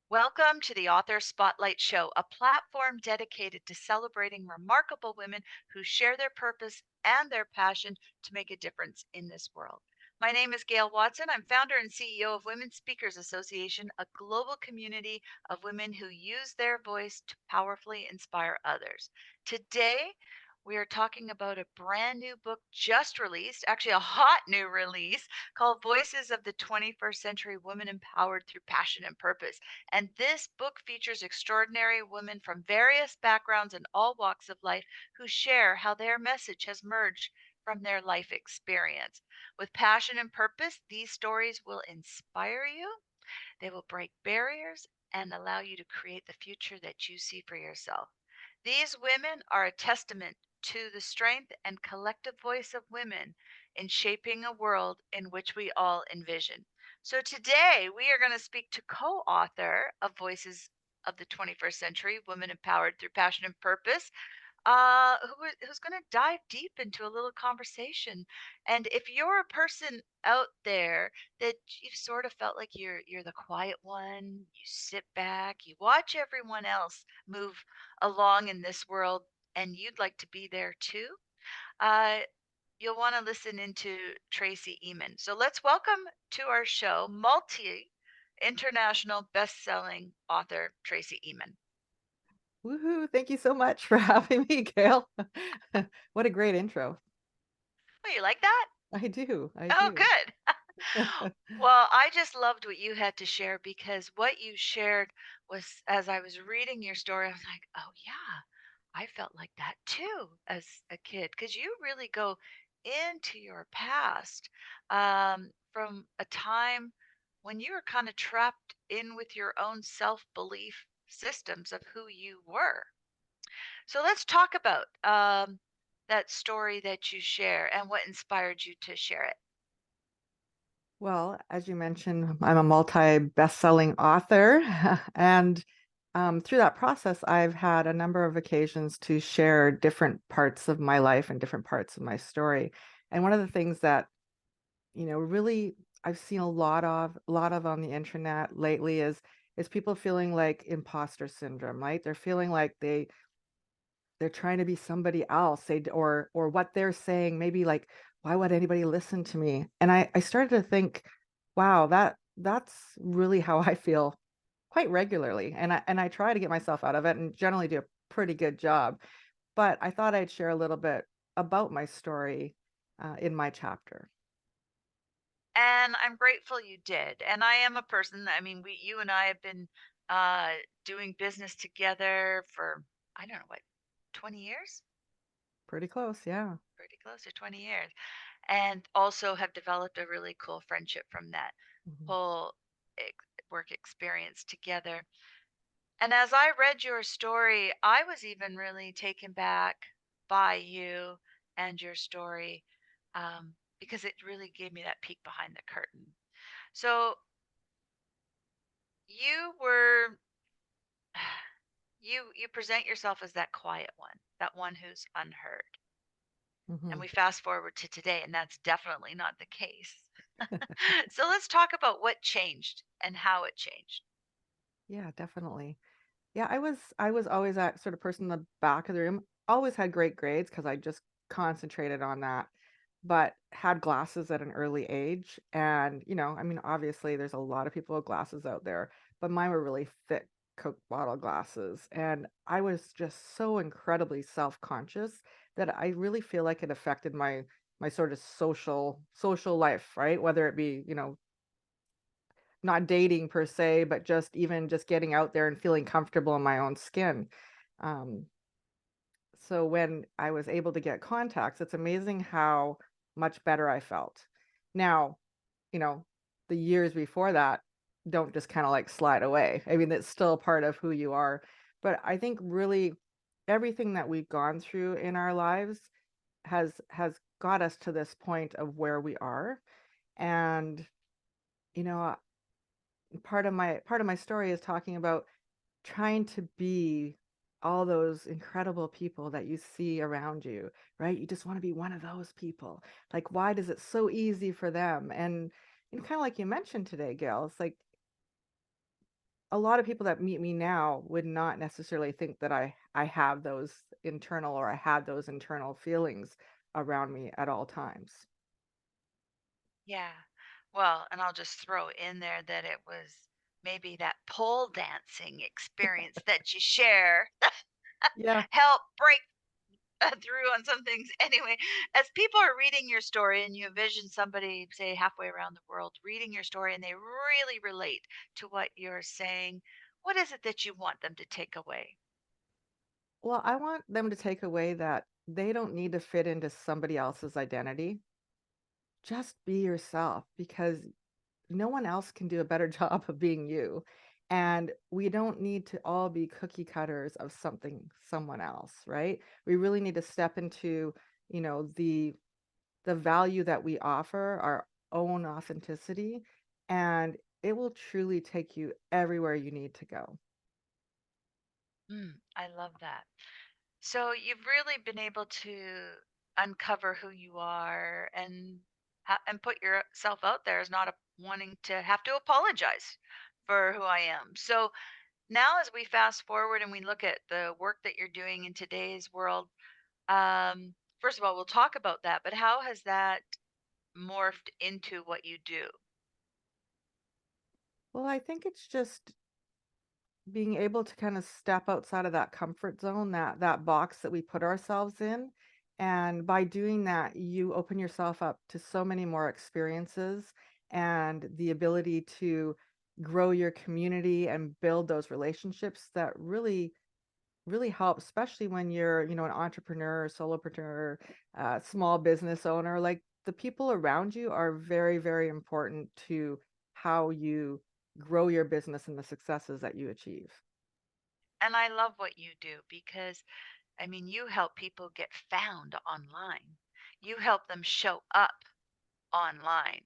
Welcome to the Author Spotlight Show, a platform dedicated to celebrating remarkable women who share their purpose and their passion to make a difference in this world. My name is Gail Watson. I'm founder and CEO of Women Speakers Association, a global community of women who use their voice to powerfully inspire others. Today, we are talking about a brand new book just released, actually, a hot new release called Voices of the 21st Century Women Empowered Through Passion and Purpose. And this book features extraordinary women from various backgrounds and all walks of life who share how their message has merged from their life experience. With passion and purpose, these stories will inspire you, they will break barriers, and allow you to create the future that you see for yourself. These women are a testament to the strength and collective voice of women in shaping a world in which we all envision. So today we are going to speak to co-author of Voices of the 21st Century, Women Empowered Through Passion and Purpose, who's going to dive deep into a little conversation. And if you're a person out there that you've sort of felt like you're the quiet one, you sit back, you watch everyone else move along in this world, and you'd like to be there too, uh, you'll want to listen into Tracey Ehman. So let's welcome to our show multi international best-selling author Tracey Ehman. Woohoo. Thank you so much for having me, Gail. What a great intro. Oh, you like that? I do. I Oh, do. good. Well, I just loved what you had to share because what you shared was, as I was reading your story, I was like, oh, yeah, I felt like that too as a kid. Because you really go into your past from a time when you were kind of trapped in with your own self belief systems of who you were. So let's talk about that story that you share and what inspired you to share it. Well, as you mentioned, I'm a multi best-selling author. And through that process, I've had a number of occasions to share different parts of my life and different parts of my story. And one of the things that, really I've seen a lot of on the internet lately is people feeling like imposter syndrome, right? They're feeling like they're trying to be somebody else or what they're saying maybe like, why would anybody listen to me? And I started to think, wow, that's really how I feel quite regularly, and I try to get myself out of it and generally do a pretty good job. But I thought I'd share a little bit about my story in my chapter. And I'm grateful you did. And I am a person, I mean, you and I have been uh, doing business together for, I don't know, what, 20 years? Pretty close, yeah. Pretty close to 20 years. And also have developed a really cool friendship from that Mhm. whole work experience together. And as I read your story, I was even really taken back by you and your story because it really gave me that peek behind the curtain. So you were you present yourself as that quiet one, that one who's unheard. And Mhm. we fast forward to today, and that's definitely not the case. So let's talk about what changed and how it changed. Yeah, definitely. Yeah, I was always that sort of person in the back of the room. Always had great grades because I just concentrated on that, but had glasses at an early age. And, I mean, obviously there's a lot of people with glasses out there, but mine were really thick Coke bottle glasses. And I was just so incredibly self-conscious that I really feel like it affected my sort of social life, right? Whether it be, not dating per se, but just even just getting out there and feeling comfortable in my own skin. Um, so when I was able to get contacts, it's amazing how much better I felt. Now, you know, the years before that don't just kind of like slide away. I mean, it's still a part of who you are. But I think really everything that we've gone through in our lives has got us to this point of where we are. And, you know, part of my story is talking about trying to be all those incredible people that you see around you, right? You just want to be one of those people. Like, why does it so easy for them? And kind of like you mentioned today, Gail, it's like a lot of people that meet me now would not necessarily think that I have those internal or I had those internal feelings around me at all times. Yeah. Well, and I'll just throw in there that it was maybe that pole dancing experience that you share Yeah. help break through on some things. Anyway, as people are reading your story and you envision somebody, say, halfway around the world, reading your story and they really relate to what you're saying, what is it that you want them to take away? Well, I want them to take away that they don't need to fit into somebody else's identity. Just be yourself because no one else can do a better job of being you. And we don't need to all be cookie cutters of something, someone else, right? We really need to step into, you know, the value that we offer, our own authenticity, and it will truly take you everywhere you need to go. I love that. So you've really been able to uncover who you are and and put yourself out there as not wanting to have to apologize for who I am. So now, as we fast forward and we look at the work that you're doing in today's world, first of all, we'll talk about that. But how has that morphed into what you do? Well, I think it's just being able to kind of step outside of that comfort zone, that box that we put ourselves in. And by doing that, you open yourself up to so many more experiences and the ability to grow your community and build those relationships that really help, especially when you're, an entrepreneur, solopreneur, small business owner. Like the people around you are very, very important to how you grow your business and the successes that you achieve. And I love what you do because, I mean, you help people get found online, you help them show up online.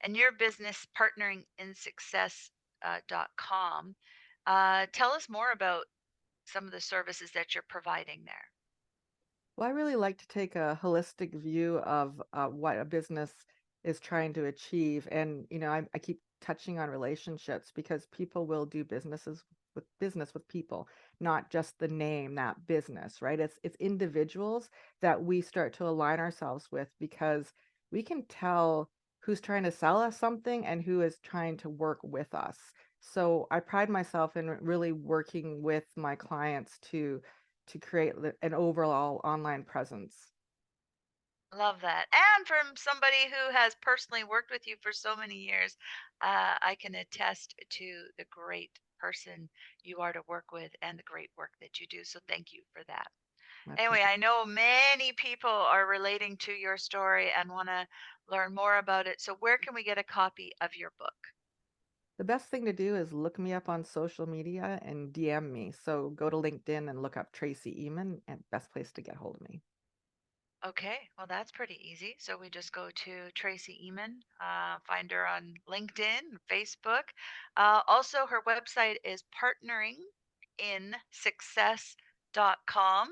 And your business, partnering in success .com. Tell us more about some of the services that you're providing there. Well, I really like to take a holistic view of what a business is trying to achieve. And, I keep touching on relationships because people will do business with people, not just the name, that business, right? It's individuals that we start to align ourselves with because we can tell who's trying to sell us something and who is trying to work with us. So I pride myself in really working with my clients to create an overall online presence. Love that. And from somebody who has personally worked with you for so many years, I can attest to the great person you are to work with and the great work that you do. So thank you for that. My Anyway, pleasure. I know many people are relating to your story and want to learn more about it. So, where can we get a copy of your book? The best thing to do is look me up on social media and DM me. So go to LinkedIn and look up Tracey Ehman, and best place to get hold of me. Okay, well, that's pretty easy. So we just go to Tracey Ehman, find her on LinkedIn, Facebook. Also, her website is partnerinsuccess.com.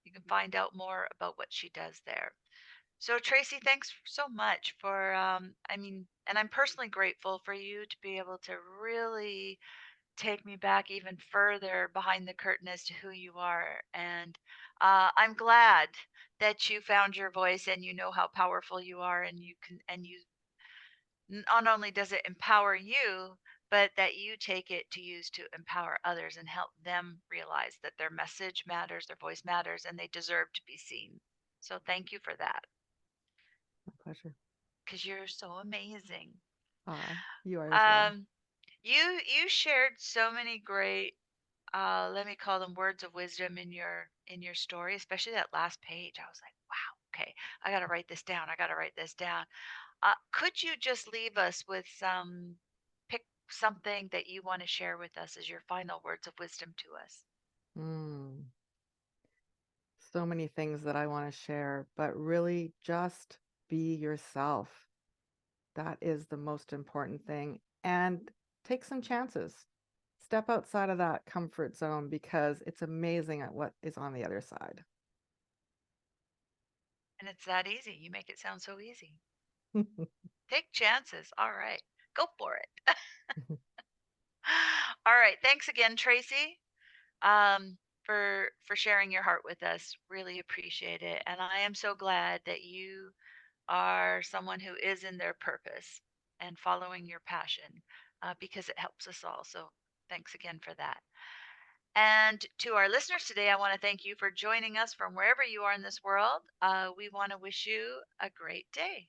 You can find out more about what she does there. So, Tracy, thanks so much for, I mean, and I'm personally grateful for you to be able to really take me back even further behind the curtain as to who you are. And I'm glad that you found your voice and you know how powerful you are, and you can, and you not only does it empower you, but that you take it to use to empower others and help them realize that their message matters, their voice matters, and they deserve to be seen. So thank you for that My pleasure. because you're so amazing. You are as well. Um, you shared so many great let me call them words of wisdom in your story, especially that last page. I was like, wow, okay, I got to write this down. I got to write this down. Could you just leave us with pick something that you want to share with us as your final words of wisdom to us? Mm, so many things that I want to share, but really just be yourself. That is the most important thing. And take some chances. Step outside of that comfort zone because it's amazing at what is on the other side. And it's that easy. You make it sound so easy. Take chances. All right, go for it. right. Thanks again, Tracy, for sharing your heart with us. Really appreciate it. And I am so glad that you are someone who is in their purpose and following your passion, because it helps us all. So thanks again for that. And to our listeners today, I want to thank you for joining us from wherever you are in this world. We want to wish you a great day.